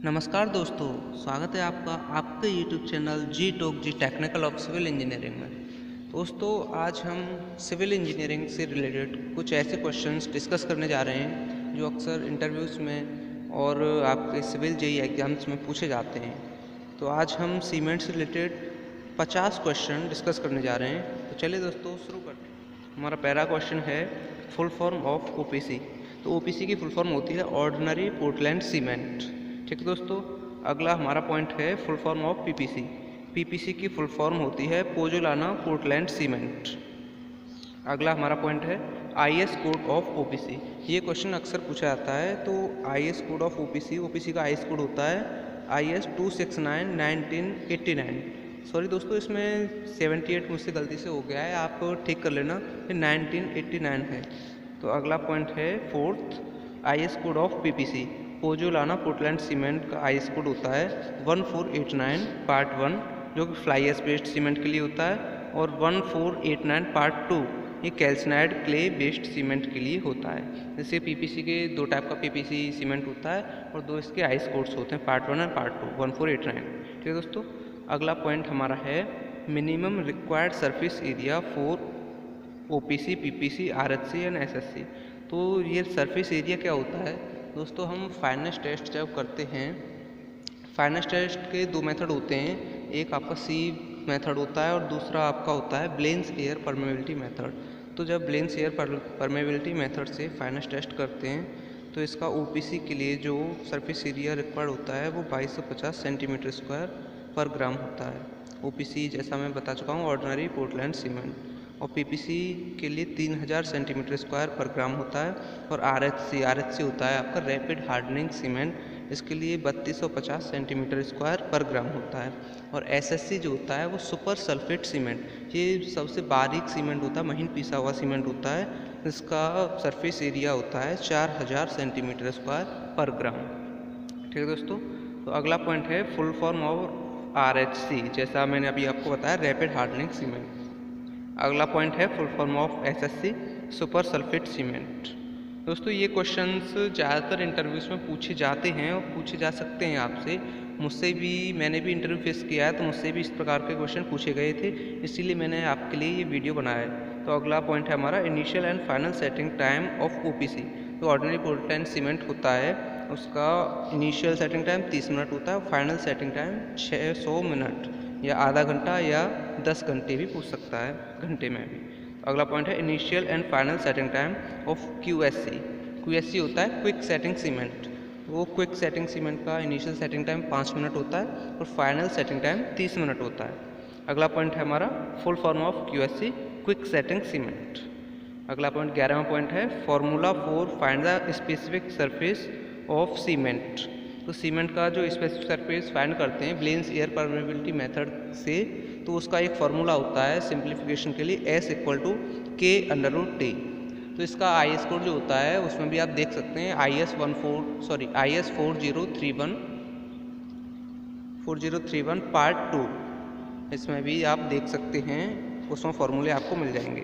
नमस्कार दोस्तों, स्वागत है आपका आपके YouTube channel G talk G technical of civil engineering में। दोस्तों, आज हम सिविल इंजीनियरिंग से रिलेटेड कुछ ऐसे क्वेश्चंस डिस्कस करने जा रहे हैं जो अक्सर इंटरव्यूज़ में और आपके सिविल जेईई एग्जाम्स में पूछे जाते हैं। तो आज हम सीमेंट से रिलेटेड 50 क्वेश्चन डिस्कस करने जा रहे हैं। तो चलिए दोस्तों शुरू करते हैं। हमारा पहला क्वेश्चन है फुल फॉर्म ऑफ OPC। तो OPC की फुल फॉर्म होती है ऑर्डिनरी पोर्टलैंड सीमेंट। ठीक है दोस्तों, अगला हमारा पॉइंट है full form of PPC। PPC की फुल फॉर्म होती है पोजोलाना पोर्टलैंड सीमेंट। अगला हमारा पॉइंट है IS कोड ऑफ OPC। ये क्वेश्चन अक्सर पूछा जाता है। तो IS कोड ऑफ OPC का IS कोड होता है IS 269-1989। सॉरी दोस्तों, इसमें 78 मुझसे गलती से हो गया है, आप ठीक कर लेना, ये 1989 है। तो अगला पॉइंट है fourth, IS code of PPC। Pozzolana Portland cement का IS कोड होता है 1489 पार्ट 1, जो कि फ्लाई एश बेस्ड सीमेंट के लिए होता है, और 1489 पार्ट 2 ये कैल्सिनाइड क्ले बेस्ड सीमेंट के लिए होता है। जैसे PPC के दो टाइप का PPC सीमेंट होता है और दो इसके IS कोड्स होते हैं, पार्ट 1 और पार्ट 2, 1489। ठीक है दोस्तों, अगला पॉइंट हमारा है minimum required surface area for OPC, PPC, RHC and SSC। तो ये सरफेस एरिया क्या होता है दोस्तों? हम फाइनेंस टेस्ट जब करते हैं, फाइनेंस टेस्ट के दो मेथड होते हैं, एक आपका C मेथड होता है और दूसरा आपका होता है ब्लेंस एयर परमेबिलिटी मेथड। तो जब ब्लेंस एयर परमेबिलिटी मेथड से फाइनेंस टेस्ट करते हैं तो इसका OPC के लिए जो सरफेस एरिया रिक्वायर्ड होता है वो 2250 सेंटीमीटर स्क्वायर पर ग्राम होता है। OPC जैसा मैं बता चुका हूँ ऑर्डिनरी पोर्टलैंड सीमेंट, और PPC के लिए 3000 सेंटीमीटर स्क्वायर पर ग्राम होता है। और RHC होता है आपका रैपिड हार्डनिंग सीमेंट, इसके लिए 3250 सेंटीमीटर स्क्वायर पर ग्राम होता है। और SSC जो होता है वो सुपर सल्फेट सीमेंट, ये सबसे बारीक सीमेंट होता है, महीन पीसा हुआ सीमेंट होता है, इसका सरफेस एरिया होता है 4000 सेंटीमीटर स्क्वायर पर ग्राम। ठीक है दोस्तों, तो अगला पॉइंट है फुल फॉर्म ऑफ RHC, जैसा मैंने अभी आपको बताया रैपिड हार्डनिंग सीमेंट। अगला पॉइंट है full form of SSC, super sulphate cement. दोस्तों, ये क्वेश्चंस ज़्यादातर इंटरव्यूज़ में पूछे जाते हैं और पूछे जा सकते हैं आपसे। मुझसे भी, मैंने भी इंटरव्यू फेस किया है तो मुझसे भी इस प्रकार के क्वेश्चन पूछे गए थे, इसीलिए मैंने आपके लिए ये वीडियो बनाया है। तो अगला पॉइंट है हमारा initial and final setting time of OPC। तो ऑर्डिनरी पोर्टलैंड सीमेंट होता है, उसका इनिशियल सेटिंग टाइम 30 मिनट होता है, फाइनल सेटिंग टाइम 600 मिनट या आधा घंटा या 10 घंटे भी पूछ सकता है, घंटे में भी। अगला पॉइंट है initial and final setting time of QSC होता है क्विक सेटिंग सीमेंट। वो क्विक सेटिंग सीमेंट का इनिशियल सेटिंग टाइम 5 मिनट होता है और फाइनल सेटिंग टाइम 30 मिनट होता है। अगला पॉइंट है हमारा full form of QSC, quick setting cement. अगला पॉइंट 11वां पॉइंट है formula for find the specific surface of cement. तो सीमेंट का जो स्पेसिफिक सरफेस फाइंड करते हैं ब्लेंस एयर परमेबिलिटी मेथड से, तो उसका एक फार्मूला होता है सिंप्लीफिकेशन के लिए S = K√T। तो इसका IS कोड जो होता है उसमें भी आप देख सकते हैं IS 4031 पार्ट 2, इसमें भी आप देख सकते हैं, उसमें फॉर्मूले आपको मिल जाएंगे।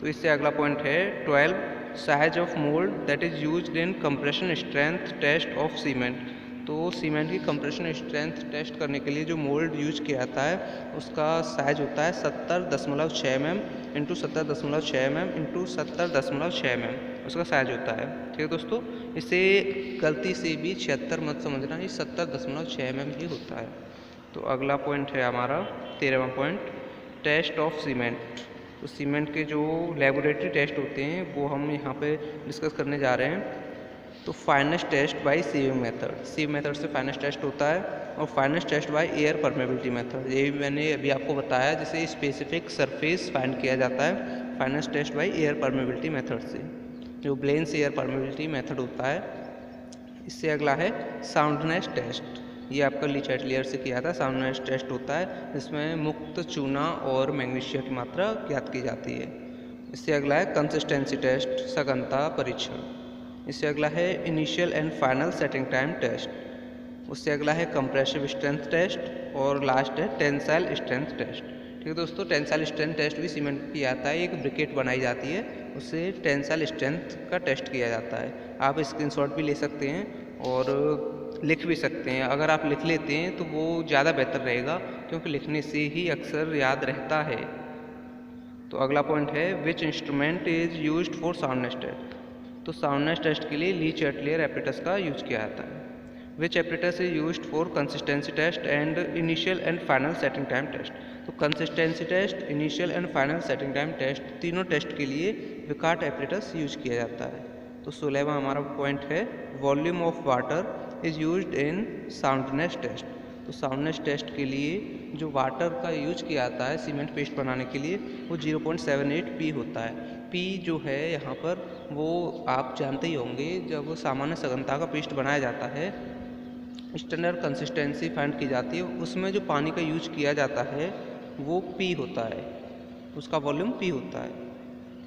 तो इससे अगला पॉइंट है 12 size of mould that is used in compression strength test of cement. तो सीमेंट की कंप्रेशन स्ट्रेंथ टेस्ट करने के लिए जो मोल्ड यूज किया जाता है उसका साइज होता है 70.6 mm into 70.6 mm into 70.6 mm, उसका साइज होता है। ठीक है दोस्तों, इसे गलती से भी 76 मत समझना, ये 70.6 mm ही होता है। तो अगला पॉइंट है हमारा 13वां पॉइंट टेस्ट ऑफ सीमेंट। तो सीमेंट के जो लेबोरेटरी टेस्ट होते हैं वो हम यहाँ पे डिस्कस करने जा रहे हैं। तो fineness test by sieve method से फाइनेंस टेस्ट होता है, और fineness test by air permeability method, ये भी मैंने अभी आपको बताया, जिसे स्पेसिफिक सरफेस फाइंड किया जाता है fineness test by air permeability method से, जो ब्लेंस एयर परमेबिलिटी मेथड होता है। इससे अगला है साउंडनेस टेस्ट, ये आपका लीचाइटलियर से किया था। साउंडनेस टेस्ट होता है जिसमें मुक्त चूना और मैग्नीशिया की मात्रा ज्ञात की जाती है। इससे अगला है कंसिस्टेंसी टेस्ट, सघनता परीक्षण। इससे अगला है initial and final setting time test. उससे अगला है कंप्रेसिव स्ट्रेंथ टेस्ट, और लास्ट है टेंसाइल स्ट्रेंथ टेस्ट। ठीक है दोस्तों, टेंसाइल स्ट्रेंथ टेस्ट भी सीमेंट किया जाता है, एक ब्रिकेट बनाई जाती है, उससे टेंसाइल स्ट्रेंथ का टेस्ट किया जाता है। आप स्क्रीनशॉट भी ले सकते हैं और लिख भी सकते हैं। अगर आप लिख लेते हैं तो वो ज़्यादा बेहतर रहेगा, क्योंकि लिखने से ही अक्सर याद रहता है। तो अगला पॉइंट है which instrument is used for soundness test. तो साउंडनेस टेस्ट के लिए ली चैटलियर एपरेटस का यूज किया जाता है। Which apparatus is used for consistency test and initial and final setting time test. तो consistency test, initial and final setting time test, तीनों test के लिए विकार्ट एपरेटस यूज किया जाता है। तो 16वां हमारा पॉइंट है volume of water is used in soundness test. तो साउंडनेस टेस्ट के लिए जो वाटर का यूज किया जाता है सीमेंट पेस्ट बनाने के लिए वो 0.78 पी होता है। पी जो है यहाँ पर वो आप जानते ही होंगे, जब सामान्य सघनता का पेस्ट बनाया जाता है, स्टैंडर्ड कंसिस्टेंसी फाइंड की जाती है, उसमें जो पानी का यूज किया जाता है वो पी होता है, उसका वॉल्यूम पी होता है।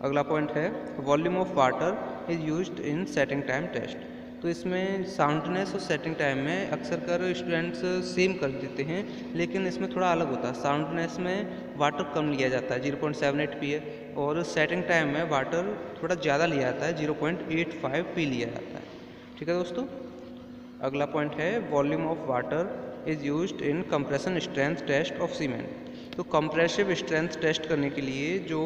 अगला पॉइंट है volume of water is used in setting time test. तो इसमें साउंडनेस और सेटिंग टाइम में अक्सर कर स्टूडेंट्स सेम कर देते हैं, लेकिन इसमें थोड़ा अलग होता है। साउंडनेस में वाटर कम लिया जाता है, 0.78 पी है, और सेटिंग टाइम में वाटर थोड़ा ज़्यादा लिया जाता है, 0.85 पी लिया जाता है। ठीक है दोस्तों। अगला पॉइंट है volume of water is used in compression strength test of cement. तो कंप्रेसिव स्ट्रेंथ टेस्ट करने के लिए जो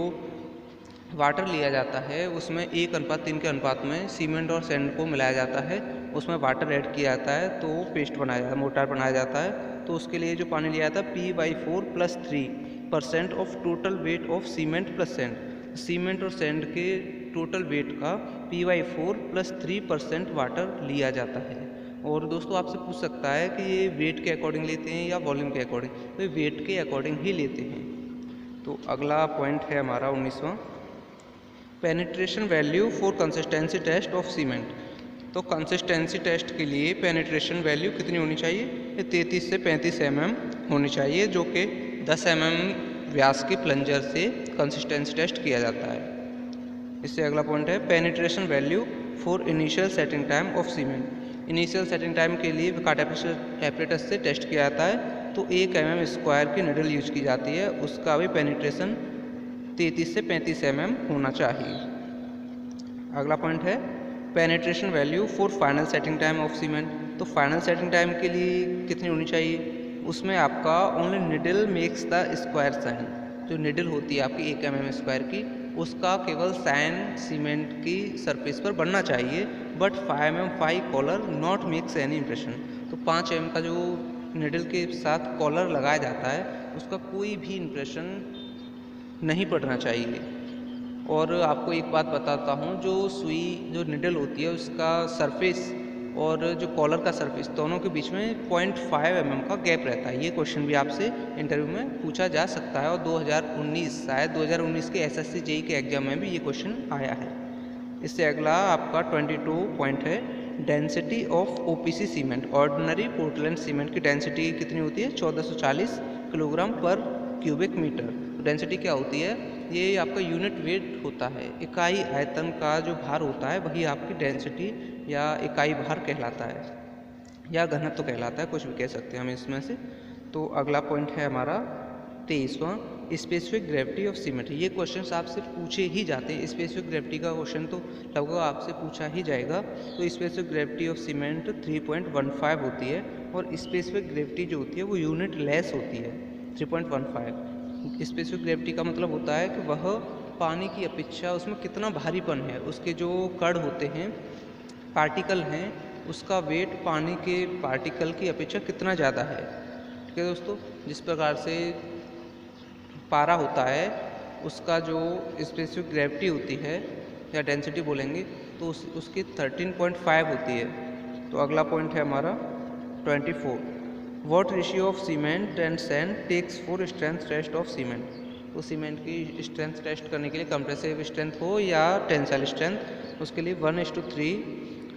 वाटर लिया जाता है उसमें 1:3 के अनुपात में सीमेंट और सैंड को मिलाया जाता है, उसमें वाटर ऐड किया जाता है तो पेस्ट बनाया जाता है, मोर्टार बनाया जाता है। तो उसके लिए जो पानी लिया जाता है P/4 + 3% of total weight of cement plus sand. Cement और सैंड के टोटल वेट का P/4 + 3% वाटर लिया जाता है। और दोस्तों आपसे पूछ सकता है कि ये वेट के अकॉर्डिंग लेते हैं या वॉल्यूम के अकॉर्डिंग, तो ये वेट के अकॉर्डिंग ही लेते हैं। तो अगला पॉइंट है हमारा 19वां penetration value for consistency test of cement. तो कंसिस्टेंसी टेस्ट के लिए पेनिट्रेशन वैल्यू कितनी होनी चाहिए? ये 33 से 35 mm होनी चाहिए, जो कि 10 mm व्यास के प्लंजर से कंसिस्टेंसी टेस्ट किया जाता है। इससे अगला पॉइंट है penetration value for initial setting time of cement. Initial setting time के लिए विकार्ट एपरेटस से टेस्ट किया जाता है, तो 1 mm² की निडल यूज की जाती है, उसका भी पेनिट्रेशन 33 से 35 mm होना चाहिए। अगला पॉइंट है penetration value for final setting time of cement. तो फाइनल सेटिंग टाइम के लिए कितनी होनी चाहिए? उसमें आपका only needle makes the square sine. जो निडल होती है आपकी 1 mm² की, उसका केवल साइन सीमेंट की सरफेस पर बनना चाहिए, but 5 mm collar not makes any impression. तो 5 mm का जो निडल के साथ कॉलर लगाया जाता है उसका कोई भी इम्प्रेशन नहीं पड़ना चाहिए। और आपको एक बात बताता हूँ, जो सुई जो निडल होती है उसका सरफेस और जो कॉलर का सरफेस दोनों के बीच में 0.5 mm का गैप रहता है। ये क्वेश्चन भी आपसे इंटरव्यू में पूछा जा सकता है, और 2019 शायद 2019 के SSC JEE के एग्जाम में भी ये क्वेश्चन आया है। इससे अगला आपका 22 पॉइंट है density of OPC cement. Ordinary Portland cement की डेंसिटी कितनी होती है? 1440 किलोग्राम पर क्यूबिक मीटर। डेंसिटी क्या होती है? ये आपका यूनिट वेट होता है, इकाई आयतन का जो भार होता है वही आपकी डेंसिटी या इकाई भार कहलाता है, या घनत्व कहलाता है, कुछ भी कह सकते हैं हम इसमें से। तो अगला पॉइंट है हमारा 23वां स्पेसिफिक ग्रेविटी ऑफ सीमेंट। ये क्वेश्चन आपसे पूछे ही जाते हैं, स्पेसिफिक ग्रेविटी का क्वेश्चन तो लगभग आपसे पूछा ही जाएगा। तो स्पेसिफिक ग्रेविटी ऑफ सीमेंट 3.15 होती है, और स्पेसिफिक ग्रेविटी जो होती है वो यूनिट लेस होती है 3.15। स्पेसिफिक ग्रेविटी का मतलब होता है कि वह पानी की अपेक्षा उसमें कितना भारीपन है, उसके जो कण होते हैं, पार्टिकल हैं, उसका वेट पानी के पार्टिकल की अपेक्षा कितना ज़्यादा है। ठीक है दोस्तों। जिस प्रकार से पारा होता है उसका जो स्पेसिफिक ग्रेविटी होती है या डेंसिटी बोलेंगे तो उसकी 13.5 होती है। तो अगला पॉइंट है हमारा 24 what ratio of cement and sand takes for strength test of cement. तो सीमेंट की स्ट्रेंथ टेस्ट करने के लिए कंप्रेसिव स्ट्रेंथ हो या टेंसाइल स्ट्रेंथ, उसके लिए 1:3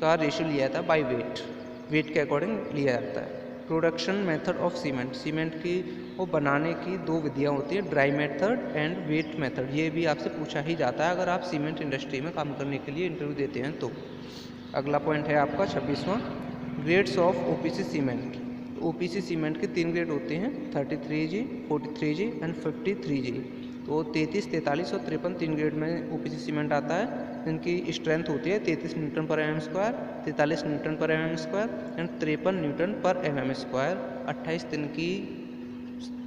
का रेशियो लिया जाता है बाई वेट के अकॉर्डिंग लिया जाता है। Production method of cement. Cement की वो बनाने की 2 विधियाँ होती हैं, dry method and wait method. ये भी आपसे पूछा ही जाता है अगर आप सीमेंट इंडस्ट्री में काम करने के लिए इंटरव्यू देते हैं तो। अगला पॉइंट है आपका 26वां grades of OPC cement. OPC cement के 3 ग्रेड होते हैं, 33G, 43G एंड 53G। तो 33, 43 और 53 3 ग्रेड में OPC सीमेंट आता है। इनकी स्ट्रेंथ होती है 33 न्यूटन पर mm स्क्वायर, 43 न्यूटन पर mm स्क्वायर एंड 53 न्यूटन पर mm स्क्वायर। 28 दिन की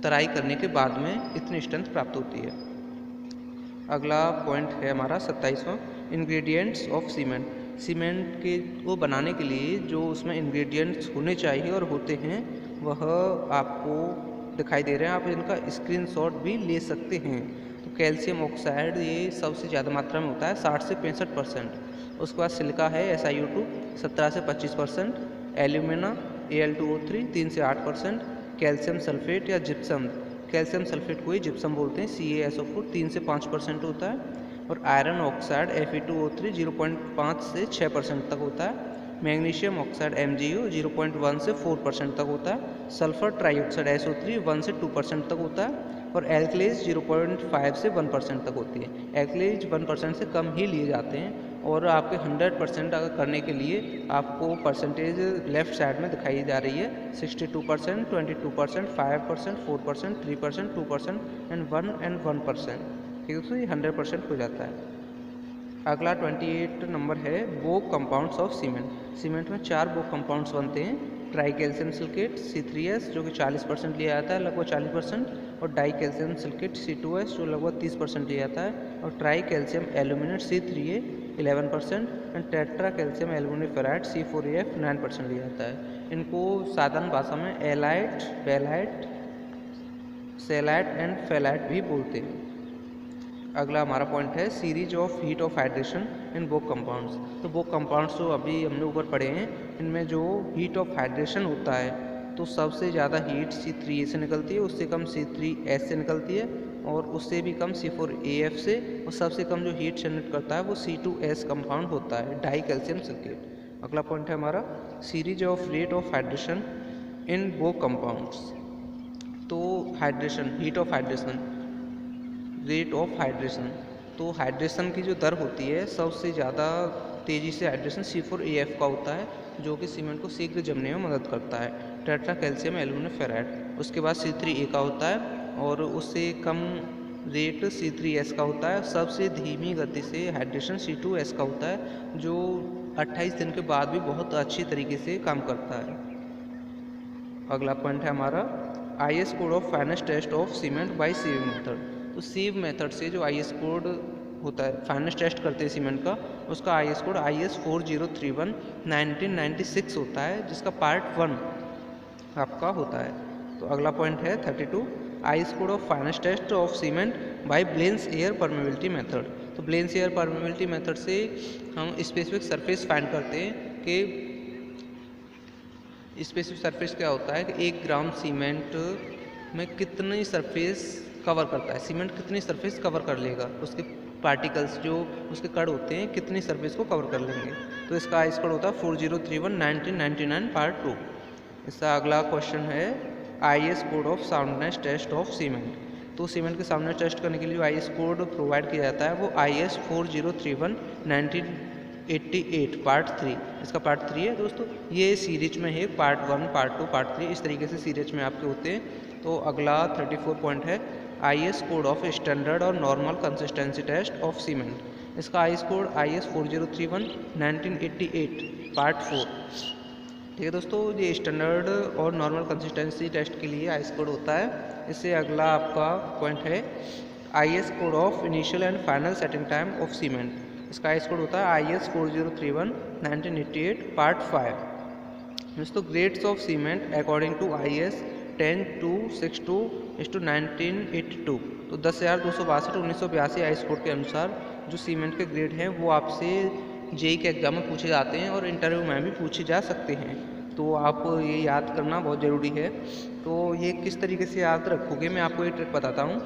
तराई करने के बाद में इतनी स्ट्रेंथ प्राप्त होती है। अगला पॉइंट है हमारा 27वां, इंग्रेडिएंट्स ऑफ सीमेंट। सीमेंट के को बनाने के लिए जो उसमें इंग्रेडिएंट्स होने चाहिए और होते हैं वह आपको दिखाई दे रहे हैं, आप इनका स्क्रीनशॉट भी ले सकते हैं। तो कैल्शियम ऑक्साइड ये सबसे ज़्यादा मात्रा में होता है 60 से 65%। उसके बाद सिलिका है SiO2 17 से 25%, एल्यूमिना Al2O3 3 से 8%, कैल्शियम सल्फेट या जिप्सम, कैल्शियम सल्फेट को ही जिप्सम बोलते हैं, CaSO4 3 से 5% होता है, और आयरन ऑक्साइड Fe2O3 0.5 से 6% तक होता है, मैग्नीशियम ऑक्साइड MgO 0.1 से 4% तक होता है, सल्फर ट्राईऑक्साइड SO3 1 से 2% तक होता है, और एल्कलीज 0.5 से 1% तक होती है। एल्कलीज 1% से कम ही लिए जाते हैं, और आपके 100% अगर करने के लिए आपको परसेंटेज लेफ्ट साइड में दिखाई जा रही है 62%, 22%, 5%, 4%, 3%, 2% एंड 1%। ठीक है दोस्तों, ये 100% हो जाता है। अगला 28 नंबर है बोक कंपाउंड्स ऑफ सीमेंट। सीमेंट में 4 बोक कंपाउंड्स बनते हैं, ट्राई कैल्शियम सिलिकेट C3S जो कि 40% लिया जाता है लगभग 40%, और डाई कैल्शियम सिलिकेट C2S जो लगभग 30% लिया जाता है, और tri calcium aluminate C3A 11% and tetra calcium aluminate ferrite C4AF 9% लिया जाता है। इनको साधारण भाषा में alite, belite, celite and felite भी बोलते हैं। अगला हमारा पॉइंट है series of heat of hydration in Bogue compounds. तो बोक कंपाउंड्स जो अभी हमने ऊपर पढ़े हैं, इनमें जो हीट ऑफ हाइड्रेशन होता है तो सबसे ज़्यादा हीट C3A से निकलती है, उससे कम C3S से निकलती है, और उससे भी कम C4AF से, और सबसे कम जो हीट जनरेट करता है वो C2S कंपाउंड होता है, डाई कैल्शियम सिलिकेट। अगला पॉइंट है हमारा series of rate of hydration in Bogue compounds. तो hydration, heat of hydration, rate of hydration, तो हाइड्रेशन की जो दर होती है सबसे ज़्यादा तेज़ी से हाइड्रेशन C4AF का होता है, जो कि सीमेंट को शीघ्र जमने में मदद करता है, टेट्रा कैल्शियम एल्यूमिनेट फेराइड। उसके बाद C3A का होता है, और उससे कम रेट C3S का होता है। सबसे धीमी गति से हाइड्रेशन C2S का होता है, जो 28 दिन के बाद भी बहुत अच्छी तरीके से काम करता है। अगला पॉइंट है हमारा IS code of fineness test of cement by sieving method. तो सीव मेथड से जो IS कोड होता है, फाइनेस्ट टेस्ट करते हैं सीमेंट का, उसका IS कोड IS 4031 1996 होता है, जिसका पार्ट 1 आपका होता है। तो अगला पॉइंट है 32 IS code of fineness test of cement by Blaine's air permeability method. तो ब्लेंस एयर परमेबिलिटी मेथड से हम स्पेसिफिक सरफेस फाइंड करते हैं कि स्पेसिफिक सरफेस क्या होता है कि 1 ग्राम सीमेंट में कितनी सरफेस कवर करता है, सीमेंट कितनी सरफेस कवर कर लेगा, उसके पार्टिकल्स जो उसके कण होते हैं कितनी सरफेस को कवर कर लेंगे। तो इसका IS कोड होता है 4031 1999 पार्ट 2। इसका अगला क्वेश्चन है IS code of soundness test of cement. तो सीमेंट के साउंडनेस टेस्ट करने के लिए जो IS कोड प्रोवाइड किया जाता है वो IS 4031 1988 पार्ट 3। इसका पार्ट 3 है दोस्तों, ये सीरीज में है, पार्ट 1, पार्ट 2, पार्ट 3, इस तरीके से सीरीज में आपके होते हैं। तो अगला 34 पॉइंट है IS code of standard or normal consistency test of cement. इसका IS कोड IS 4031 1988 पार्ट 4। ठीक है दोस्तों, ये standard or normal consistency test के लिए IS कोड होता है। इससे अगला आपका पॉइंट है IS code of initial and final setting time of cement. इसका IS कोड होता है IS 4031 1988 पार्ट 5। दोस्तों grades of cement according to IS 10-262-1982। तो 10,262 1982 IS कोड के अनुसार जो सीमेंट के ग्रेड हैं वो आपसे JEE के एग्जाम में पूछे जाते हैं और इंटरव्यू में भी पूछे जा सकते हैं। तो आप ये याद करना बहुत ज़रूरी है। तो ये किस तरीके से याद रखोगे, मैं आपको ये ट्रिक बताता हूँ।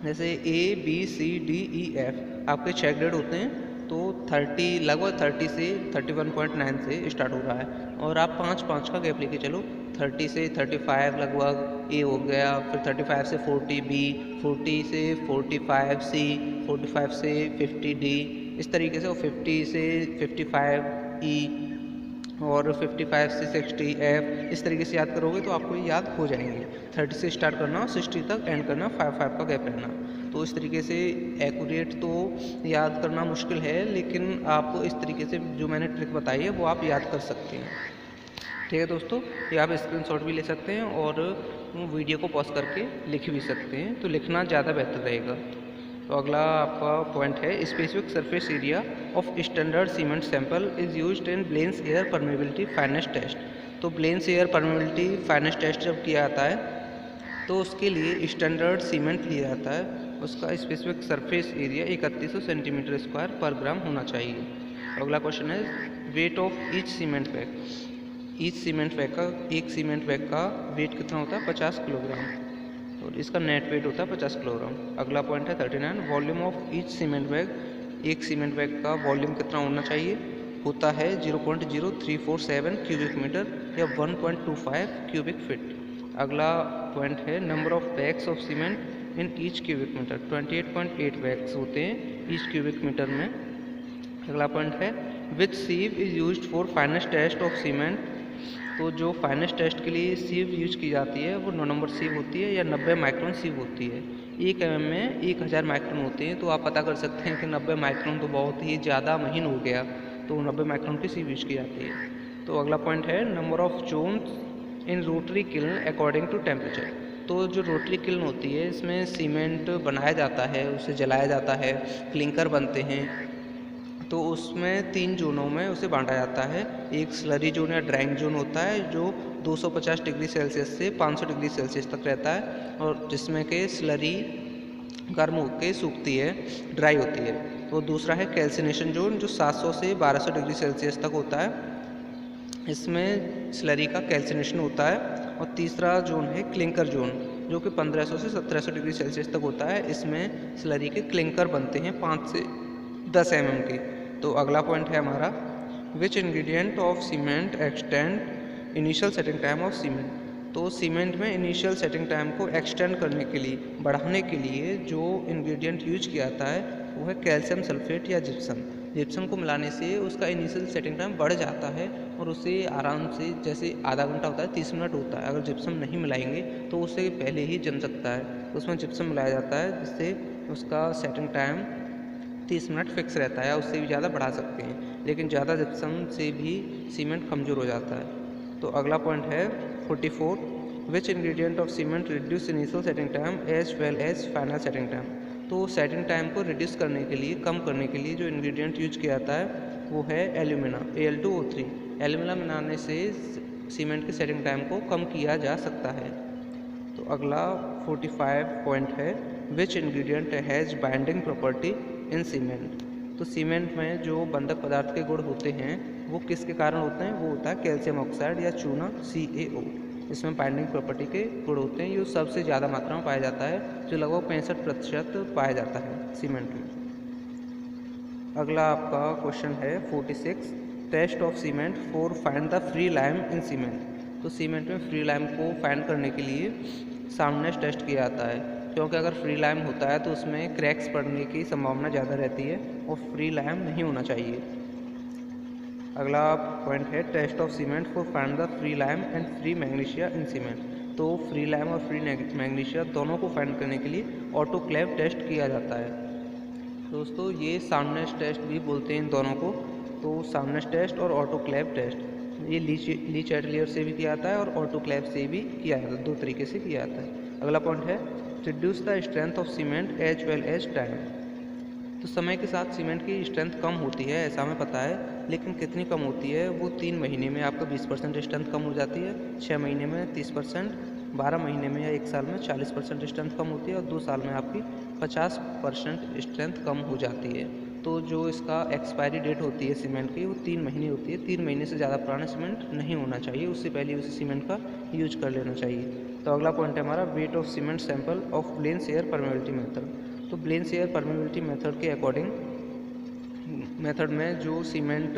जैसे ABCDEF आपके 6 ग्रेड होते हैं, तो 30 लगभग 30 से 31.9 से स्टार्ट हो रहा है, और आप 5-5 का गैप लेके चलो। 30 से 35 लगभग A हो गया, फिर 35 से 40 B, 40 से 45 C, 45 से 50 D, इस तरीके से, और 50 से 55 E, और 55 से 60 F, इस तरीके से याद करोगे तो आपको ये याद हो जाएंगे। 30 से स्टार्ट करना, 60 तक एंड करना, 5-5 का गैप रहना। तो इस तरीके से एक्यूरेट तो याद करना मुश्किल है, लेकिन आप इस तरीके से जो मैंने ट्रिक बताई है वो आप याद कर सकते हैं। ठीक है दोस्तों, ये आप स्क्रीनशॉट भी ले सकते हैं और वीडियो को पॉज करके लिख भी सकते हैं, तो लिखना ज़्यादा बेहतर रहेगा। तो अगला आपका पॉइंट है specific surface area of standard cement sample is used in Blaine's air permeability fineness test. तो Blaine's air permeability fineness test जब किया जाता है तो उसके लिए स्टैंडर्ड सीमेंट लिया जाता है, उसका specific surface area 3100 centimetre square पर ग्राम होना चाहिए। अगला क्वेश्चन है weight of each cement bag. Each cement bag का, एक सीमेंट बैग का वेट कितना होता है? 50 किलोग्राम, और इसका नेट वेट होता है 50 किलोग्राम। अगला पॉइंट है 39 volume of each cement bag. एक सीमेंट बैग का वॉल्यूम कितना होना चाहिए? होता है 0.0347 क्यूबिक मीटर या 1.25 क्यूबिक फीट। अगला पॉइंट है number of bags of cement in each cubic metre. 28.8 bags होते हैं ईच क्यूबिक मीटर में। अगला पॉइंट है which sieve is used for fineness test of cement. तो जो फाइनेस टेस्ट के लिए सीव यूज की जाती है वो 9 नंबर सीव होती है या 90 माइक्रोन सीव होती है। 1 mm में 1000 माइक्रोन होते हैं, तो आप पता कर सकते हैं कि 90 माइक्रोन तो बहुत ही ज़्यादा महीन हो गया, तो 90 माइक्रोन की सीव यूज की जाती है। तो अगला पॉइंट है number of zones in rotary kiln according to temperature. तो जो रोटरी किल्न होती है इसमें सीमेंट बनाया जाता है, उसे जलाया जाता है, क्लिंकर बनते हैं, तो उसमें 3 जोनों में उसे बांटा जाता है। एक स्लरी जोन या ड्राइंग जोन होता है जो 250 डिग्री सेल्सियस से 500 डिग्री सेल्सियस तक रहता है, और जिसमें के स्लरी गर्म होकर सूखती है, ड्राई होती है। तो दूसरा है कैल्सिनेशन जोन जो 700 से 1200 डिग्री सेल्सियस तक होता है, इसमें स्लरी का कैल्सिनेशन होता है। और तीसरा जोन है क्लिंकर जोन जो कि 1500 से 1700 डिग्री सेल्सियस तक होता है, इसमें स्लरी के क्लिंकर बनते हैं 5 से 10 mm के। तो अगला पॉइंट है हमारा which ingredient of cement extend initial setting time of cement. तो सीमेंट में इनिशियल सेटिंग टाइम को एक्सटेंड करने के लिए, बढ़ाने के लिए जो इंग्रेडिएंट यूज किया जाता है वो है कैल्शियम सल्फेट या जिप्सम। जिप्सम को मिलाने से उसका इनिशियल सेटिंग टाइम बढ़ जाता है और उसे आराम से, जैसे आधा घंटा होता है 30 मिनट होता है, अगर जिप्सम नहीं मिलाएंगे तो उससे पहले ही जम सकता है। तो उसमें जिप्सम मिलाया जाता है जिससे उसका सेटिंग टाइम 30 मिनट फिक्स रहता है, उससे भी ज़्यादा बढ़ा सकते हैं, लेकिन ज़्यादा जिप्सम से भी सीमेंट कमज़ोर हो जाता है। तो अगला पॉइंट है 44 which ingredient of cement reduce initial setting time as well as final setting time. तो सेटिंग टाइम को रिड्यूस करने के लिए, कम करने के लिए जो इंग्रेडिएंट यूज किया जाता है वो है एल्यूमिना, Al2O3। एल्यूमिना मिलाने से सीमेंट के सेटिंग टाइम को कम किया जा सकता है। तो अगला 45 पॉइंट है which ingredient has binding property in cement. तो सीमेंट में जो बंधक पदार्थ के गुण होते हैं वो किसके कारण होते हैं? वो होता है कैल्शियम ऑक्साइड या चूना CaO। इसमें बाइंडिंग प्रॉपर्टी के गुण होते हैं, ये सबसे ज़्यादा मात्रा में पाया जाता है, जो लगभग 65% पाया जाता है सीमेंट में। अगला आपका क्वेश्चन है 46 test of cement for find the free lime in cement. तो सीमेंट में फ्री लाइम को फाइंड करने के लिए साउंडनेस टेस्ट किया जाता है, क्योंकि अगर फ्री लाइम होता है तो उसमें क्रैक्स पड़ने की संभावना ज़्यादा रहती है और फ्री लाइम नहीं होना चाहिए। अगला पॉइंट है test of cement for find the free lime and free magnesia in cement. तो फ्री लाइम और फ्री मैग्नीशिया दोनों को फाइंड करने के लिए ऑटोक्लेव टेस्ट किया जाता है। दोस्तों ये साउंडनेस टेस्ट भी बोलते हैं इन दोनों को। तो साउंडनेस टेस्ट और ऑटोक्लेव टेस्ट ये ली चैटलियर से भी किया जाता है और ऑटोक्लेव से भी किया जाता है, 2 तरीके से किया जाता है। अगला पॉइंट है reduce the strength of cement as well as time. तो समय के साथ सीमेंट की स्ट्रेंथ कम होती है, ऐसा हमें पता है, लेकिन कितनी कम होती है? वो 3 महीने में आपका 20% स्ट्रेंथ कम हो जाती है, 6 महीने में 30%, 12 महीने में या 1 साल में 40% स्ट्रेंथ कम होती है और 2 साल में आपकी 50% स्ट्रेंथ कम हो जाती है। तो जो इसका एक्सपायरी डेट होती है सीमेंट की वो 3 महीने होती है। 3 महीने से ज़्यादा पुराना सीमेंट नहीं होना चाहिए, उससे पहले उस सीमेंट का यूज कर लेना चाहिए। तो अगला पॉइंट है हमारा weight of cement sample of Blaine's air permeability method. तो ब्लेंस एयर परमेबिलिटी मेथड के अकॉर्डिंग, मेथड में जो सीमेंट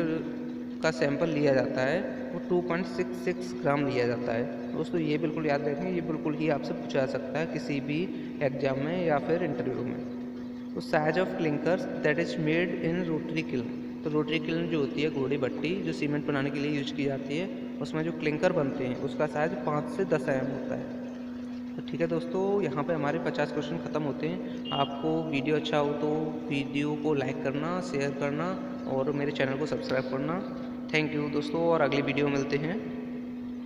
का सैंपल लिया जाता है वो 2.66 ग्राम लिया जाता है। दोस्तों ये बिल्कुल याद रखें, ये बिल्कुल ही आपसे पूछा जा सकता है किसी भी एग्जाम में या फिर इंटरव्यू में। तो size of clinkers that is made in rotary kiln. तो रोटरी किल्न जो होती है, घोड़ी भट्टी जो सीमेंट बनाने के लिए यूज की जाती है, उसमें जो क्लिंकर बनते हैं उसका साइज 5 से 10 mm होता है। तो ठीक है दोस्तों, यहाँ पे हमारे 50 क्वेश्चन ख़त्म होते हैं। आपको वीडियो अच्छा हो तो वीडियो को लाइक करना, शेयर करना और मेरे चैनल को सब्सक्राइब करना। थैंक यू दोस्तों, और अगली वीडियो मिलते हैं।